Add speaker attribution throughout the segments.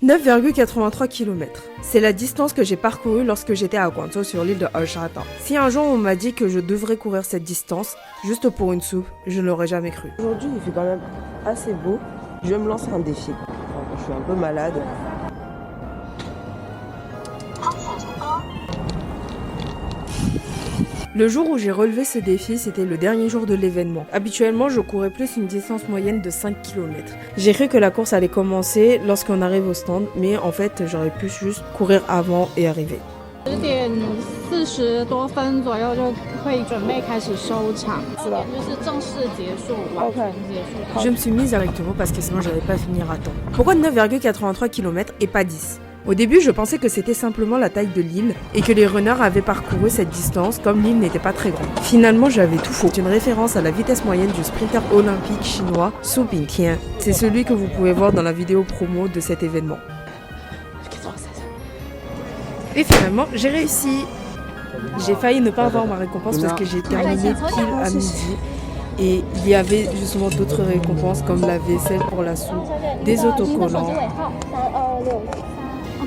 Speaker 1: 9,83 km. C'est la distance que j'ai parcourue lorsque j'étais à Guangzhou sur l'île de Heshatan. Si un jour on m'a dit que je devrais courir cette distance, juste pour une soupe, je ne l'aurais jamais cru.
Speaker 2: Aujourd'hui il fait quand même assez beau. Je vais me lancer un défi. Je suis un peu malade.
Speaker 1: Le jour où j'ai relevé ce défi, c'était le dernier jour de l'événement. Habituellement, je courais plus une distance moyenne de 5 km. J'ai cru que la course allait commencer lorsqu'on arrive au stand, mais en fait, j'aurais pu juste courir avant et arriver.
Speaker 3: 10:40多分左右就会准备开始收场，就是正式结束，完全结束。
Speaker 1: Je me suis mise directement parce que sinon j'allais pas finir à temps. Pourquoi 9,83 km et pas 10? Au début, je pensais que c'était simplement la taille de l'île et que les runners avaient parcouru cette distance comme l'île n'était pas très grande. Finalement, j'avais tout faux. C'est une référence à la vitesse moyenne du sprinter olympique chinois Su Bingtian. C'est celui que vous pouvez voir dans la vidéo promo de cet événement. Et finalement, j'ai réussi. J'ai failli ne pas avoir ma récompense parce que j'ai terminé pile à midi. Et il y avait justement d'autres récompenses comme la vaisselle pour la soupe, des autocollants.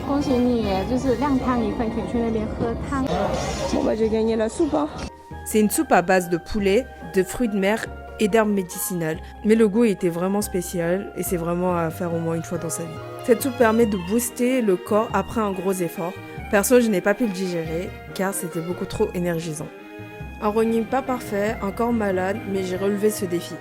Speaker 3: 恭喜你，就是亮汤一份，可以去那边喝汤。
Speaker 2: Bon bah j'ai gagné la soupe hein.
Speaker 1: C'est une soupe à base de poulet, de fruits de mer et d'herbes médicinales. Mais le goût était vraiment spécial et c'est vraiment à faire au moins une fois dans sa vie. Cette soupe permet de booster le corps après un gros effort. Perso, je n'ai pas pu le digérer car c'était beaucoup trop énergisant. Un running pas parfait, un corps malade, mais j'ai relevé ce défi.